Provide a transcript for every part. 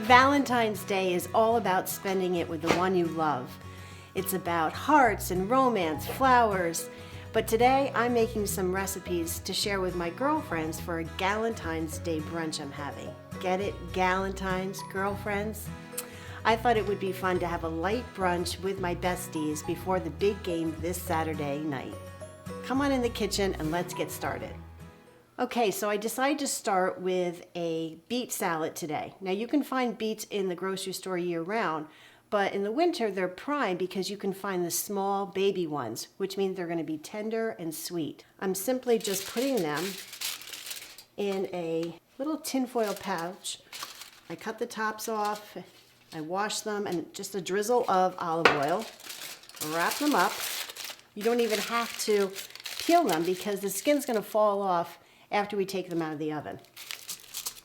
Valentine's Day is all about spending it with the one you love. It's about hearts and romance, flowers. But today I'm making some recipes to share with my girlfriends for a Galentine's Day brunch I'm having. Get it? Galentines, girlfriends? I thought it would be fun to have a light brunch with my besties before the big game this Saturday night. Come on in the kitchen and let's get started. Okay, so I decided to start with a beet salad today. Now you can find beets in the grocery store year round, but in the winter they're prime because you can find the small baby ones, which means they're going to be tender and sweet. I'm simply just putting them in a little tinfoil pouch. I cut the tops off, I wash them, and just a drizzle of olive oil. Wrap them up. You don't even have to peel them because the skin's going to fall off after we take them out of the oven.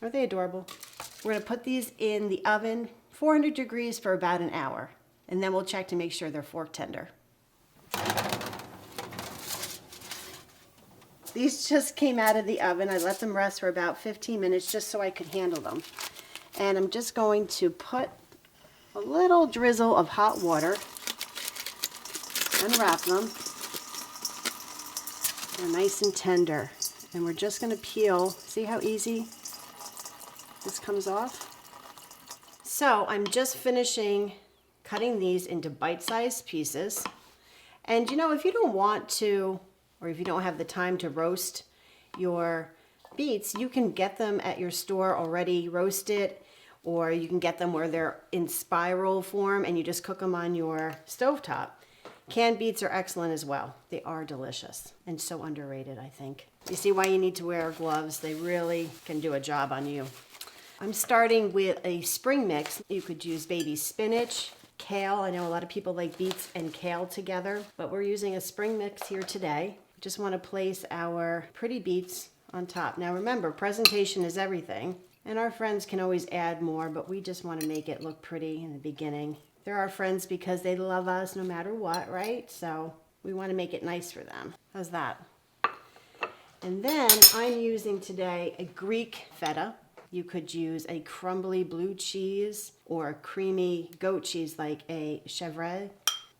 Aren't they adorable? We're going to put these in the oven, 400 degrees for about an hour, and then we'll check to make sure they're fork tender. These just came out of the oven. I let them rest for about 15 minutes just so I could handle them. And I'm just going to put a little drizzle of hot water, unwrap them. They're nice and tender. And we're just going to peel. See how easy this comes off? So I'm just finishing cutting these into bite-sized pieces. And you know, if you don't want to, or if you don't have the time to roast your beets, you can get them at your store already roasted, or you can get them where they're in spiral form and you just cook them on your stovetop. Canned beets are excellent as well. They are delicious and so underrated, I think. You see why you need to wear gloves. They really can do a job on you. I'm starting with a spring mix. You could use baby spinach, kale. I know a lot of people like beets and kale together, but we're using a spring mix here today. Just want to place our pretty beets on top. Now remember, presentation is everything, and our friends can always add more, but we just want to make it look pretty in the beginning. They're our friends because they love us no matter what, right? So we want to make it nice for them. How's that? And then I'm using today a Greek feta. You could use a crumbly blue cheese or a creamy goat cheese like a chèvre.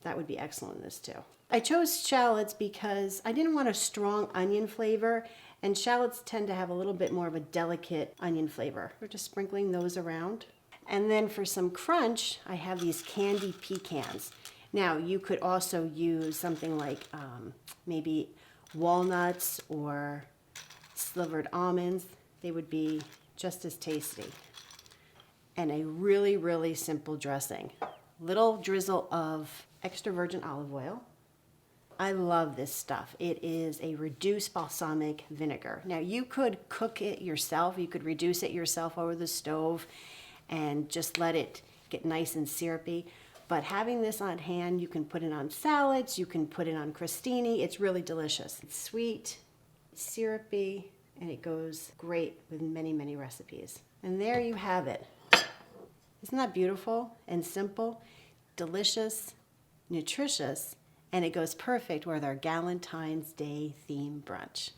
That would be excellent in this too. I chose shallots because I didn't want a strong onion flavor, and shallots tend to have a little bit more of a delicate onion flavor. We're just sprinkling those around. And then for some crunch, I have these candied pecans. Now, you could also use something like maybe walnuts or slivered almonds. They would be just as tasty. And a really, really simple dressing. Little drizzle of extra virgin olive oil. I love this stuff. It is a reduced balsamic vinegar. Now, you could cook it yourself. You could reduce it yourself over the stove and just let it get nice and syrupy. But having this on hand, you can put it on salads, you can put it on crostini. It's really delicious. It's sweet, it's syrupy, and it goes great with many, many recipes. And there you have it. Isn't that beautiful and simple, delicious, nutritious, and it goes perfect with our Galentine's Day theme brunch.